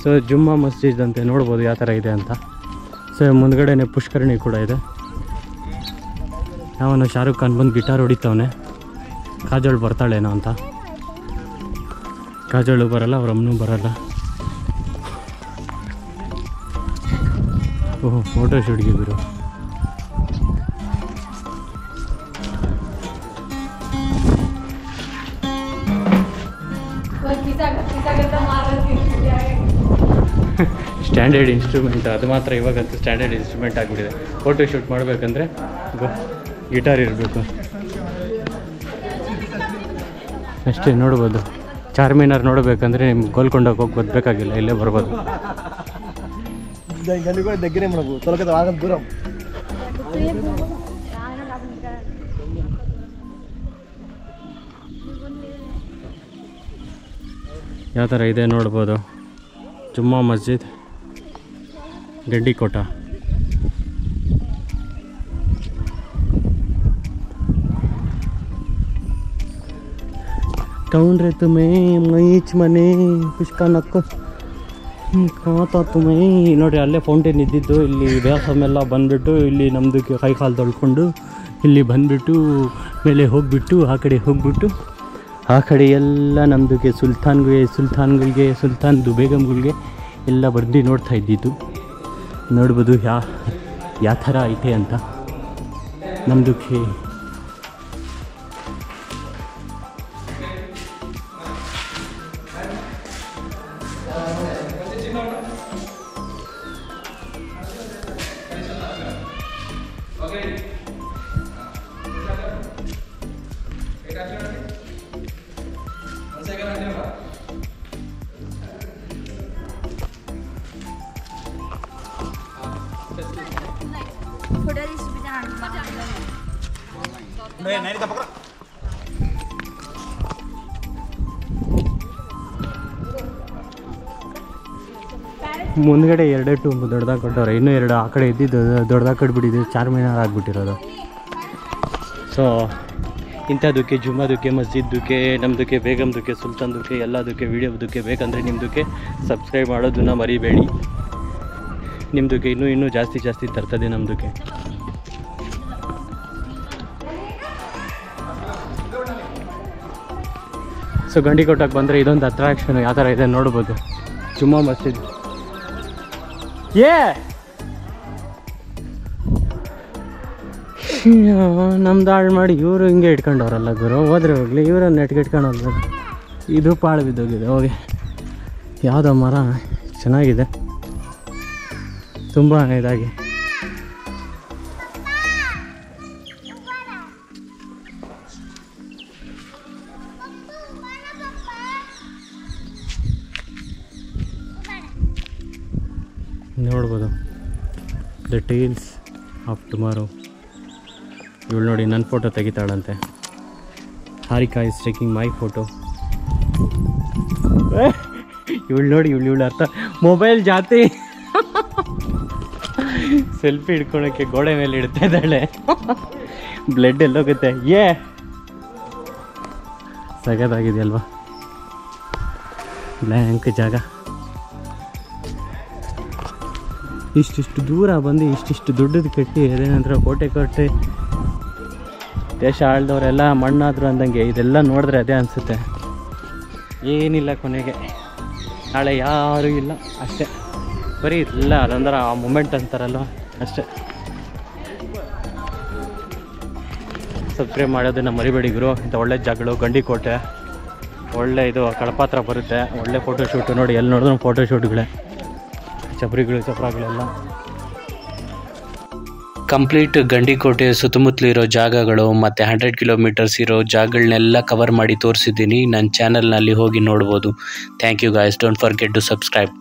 So ಜುಮ್ಮಾ ಮಸ್ಜಿದ್ ಅಂತೆ ನೋಡ್ಬೋದು ಯಾವ ಥರ ಇದೆ ಅಂತ. ಸೊ ಮುಂದ್ಗಡೆನೆ ಪುಷ್ಕರಣಿ ಕೂಡ ಇದೆ. ಯಾವನು ಶಾರುಖ್ ಖಾನ್ ಬಂದು ಗಿಟಾರ್ ಹೊಡಿತವನೆ. ಕಾಜೋಳು ಬರ್ತಾಳೇನೋ ಅಂತ. ಕಾಜೋಳು ಬರಲ್ಲ, ಅವ್ರ ಅಮ್ಮನೂ ಬರಲ್ಲ. ಓಹ್ ಫೋಟೋ ಶೂಟ್ಗೆ ಬಿರು. ಸ್ಟ್ಯಾಂಡರ್ಡ್ ಇನ್ಸ್ಟ್ರೂಮೆಂಟ್ ಅದು ಮಾತ್ರ ಇವಾಗಂತೂ ಸ್ಟ್ಯಾಂಡರ್ಡ್ ಇನ್ಸ್ಟ್ರೂಮೆಂಟ್ ಆಗಿಬಿಟ್ಟಿದೆ. ಫೋಟೋ ಶೂಟ್ ಮಾಡಬೇಕಂದ್ರೆ ಗಿಟಾರ್ ಇರಬೇಕು ಅಷ್ಟೇ. ನೋಡ್ಬೋದು ಚಾರ್ಮಿನಾರ್ ನೋಡಬೇಕಂದ್ರೆ ನಿಮ್ಗೆ ಗೋಲ್ಕೊಂಡೋಗಿ ಹೋಗಿ ಬರಬೇಕಾಗಿಲ್ಲ, ಇಲ್ಲೇ ಬರ್ಬೋದು. దగ్గరే మనకు తొలగత ఆగం దూరం. ಯಾವ ಥರ ಇದೆ ನೋಡ್ಬೋದು. ಜುಮ್ಮಾ ಮಸ್ಜಿದ್ ಗಂಡಿಕೋಟ. ಕೌನ್ ರೇ ತುಮೇ ಮೈಚ್ ಮನೆ ಪುಷ್ಕನಕ್ಕ ಕಾತ ತುಮೇ. ನೋಡಿರಿ ಅಲ್ಲೇ ಫೌಂಟೇನ್ ಇದ್ದಿದ್ದು. ಇಲ್ಲಿ ವ್ಯಾಸಮೆಲ್ಲ ಬಂದುಬಿಟ್ಟು ಇಲ್ಲಿ ನಮ್ಮದು ಕೈ ಕಾಲು ತೊಳ್ಕೊಂಡು ಇಲ್ಲಿ ಬಂದುಬಿಟ್ಟು ಮೇಲೆ ಹೋಗಿಬಿಟ್ಟು ಆ ಕಡೆ ಹೋಗ್ಬಿಟ್ಟು ಆ ಕಡೆ ಎಲ್ಲ ನಮ್ಮದಕ್ಕೆ ಸುಲ್ತಾನ್ಗಳಿಗೆ ಸುಲ್ತಾನ್ದು ಬೇಗಮ್ಗಳಿಗೆ ಎಲ್ಲ ಬಂದು ನೋಡ್ತಾ ಇದ್ದಿದ್ದು. ನೋಡ್ಬೋದು ಯಾವ ಥರ ಐತೆ ಅಂತ ನಮ್ಮದಕ್ಕೆ. ಮುಂದ್ಗಡೆ 2 ಟೂಂಬ್ ದೊಡ್ಡದಾಗಿ ಕೊಟ್ಟವ್ರೆ. ಇನ್ನೂ 2 ಆ ಕಡೆ ಇದ್ದಿದ್ದು ದೊಡ್ಡದಾಗಿ ಕಟ್ಬಿಟ್ಟಿದೆ. ಚಾರ್ಮಿನಾರ್ ಆಗಿಬಿಟ್ಟಿರೋದು. ಸೊ ಇಂಥದಕ್ಕೆ ಜುಮ್ಮಾದಕ್ಕೆ ಮಸ್ಜಿದ್ದಕ್ಕೆ ನಮ್ಮದಕ್ಕೆ ಬೇಗಮ್ದಕ್ಕೆ ಸುಲ್ತಾನ್ದಕ್ಕೆ ಎಲ್ಲದಕ್ಕೆ ವೀಡಿಯೋದಕ್ಕೆ ಬೇಕಂದರೆ ನಿಮ್ಮದಕ್ಕೆ ಸಬ್ಸ್ಕ್ರೈಬ್ ಮಾಡೋದನ್ನ ಮರಿಬೇಡಿ. ನಿಮ್ಮದಕ್ಕೆ ಇನ್ನೂ ಜಾಸ್ತಿ ತರ್ತದೆ ನಮ್ಮದಕ್ಕೆ. ಸೊ ಗಂಡಿಕೋಟಕ್ಕೆ ಬಂದರೆ ಇದೊಂದು ಅಟ್ರಾಕ್ಷನ್ ಯಾವ ಥರ ಇದೆ ನೋಡ್ಬೋದು. ಜುಮ್ಮಾ ಮಸ್ಜಿದ್ ನಮ್ದು ಹಾಳು ಮಾಡಿ ಇವರು ಹಿಂಗೆ ಇಟ್ಕೊಂಡವ್ರಲ್ಲ ಗುರು. ಹೋದ್ರೆ ಹೋಗಲಿ, ಇವರನ್ನು ನೆಟ್ಗಿಟ್ಕೊಳಲ್ಲ. ಇದು ಪಾಳು ಬಿದ್ದೋಗಿದೆ. ಹೋಗಿ ಯಾವುದೋ ಮರ ಚೆನ್ನಾಗಿದೆ ತುಂಬ ಇದಾಗಿ. ನೋಡ್ಬೋದು ದ ಟೇಲ್ಸ್ ಆಫ್ ಟುಮಾರೋ. ಇವಳು ನೋಡಿ ನನ್ನ ಫೋಟೋ ತೆಗಿತಾಳಂತೆ. Harika is taking my photo. ಇವಳು ನೋಡಿ ಇವಳು ಅರ್ಥ ಮೊಬೈಲ್ ಜಾತಿ ಸೆಲ್ಫಿ ಹಿಡ್ಕೊಳಕ್ಕೆ ಗೋಡೆ ಮೇಲೆ ಇಡ್ತಾ ಇದ್ದಾಳೆ. ಬ್ಲಡ್ ಎಲ್ಲೋಗುತ್ತೆ. ಸಗದಾಗಿದೆ ಬ್ಲ್ಯಾಂಕ್ ಜಾಗ. ಇಷ್ಟಿಷ್ಟು ದೂರ ಬಂದು ಇಷ್ಟಿಷ್ಟು ದುಡ್ಡದು ಕಟ್ಟಿ ಅದೇನಂದ್ರೆ ಕೋಟೆ ದೇಶ ಆಳ್ದವರೆಲ್ಲ ಮಣ್ಣಾದ್ರು ಅಂದಂಗೆ ಇದೆಲ್ಲ ನೋಡಿದ್ರೆ ಅದೇ ಅನಿಸುತ್ತೆ. ಏನಿಲ್ಲ ಕೊನೆಗೆ, ನಾಳೆ ಯಾರೂ ಇಲ್ಲ ಅಷ್ಟೇ. ಬರೀ ಇಲ್ಲ ಅದಂದ್ರೆ ಆ ಮೂಮೆಂಟ್ ಅಂತಾರಲ್ವ ಅಷ್ಟೇ. ಸಬ್ಸ್ಕ್ರೈಬ್ ಮಾಡೋದನ್ನು ಮರಿಬೇಡಿ ಗುರು. ಇಂಥ ಒಳ್ಳೆ ಜಾಗಗಳು ಗಂಡಿಕೋಟೆ ಒಳ್ಳೆ ಇದು ಕಡಪ ಹತ್ರ ಬರುತ್ತೆ. ಒಳ್ಳೆ ಫೋಟೋಶೂಟು ನೋಡಿ, ಎಲ್ಲಿ ನೋಡಿದ್ರು ಫೋಟೋಶೂಟ್ಗಳೇ, ಚಪ್ರಗಳೆಲ್ಲ. ಕಂಪ್ಲೀಟ್ ಗಂಡಿಕೋಟೆ ಸುತ್ತಮುತ್ತಲು ಇರೋ ಜಾಗಗಳು ಮತ್ತು 100 ಕಿಲೋಮೀಟರ್ಸ್ ಇರೋ ಜಾಗಗಳನ್ನೆಲ್ಲ ಕವರ್ ಮಾಡಿ ತೋರಿಸಿದ್ದೀನಿ. ನನ್ನ ಚಾನಲ್ನಲ್ಲಿ ಹೋಗಿ ನೋಡ್ಬೋದು. Thank you guys. Don't forget to subscribe.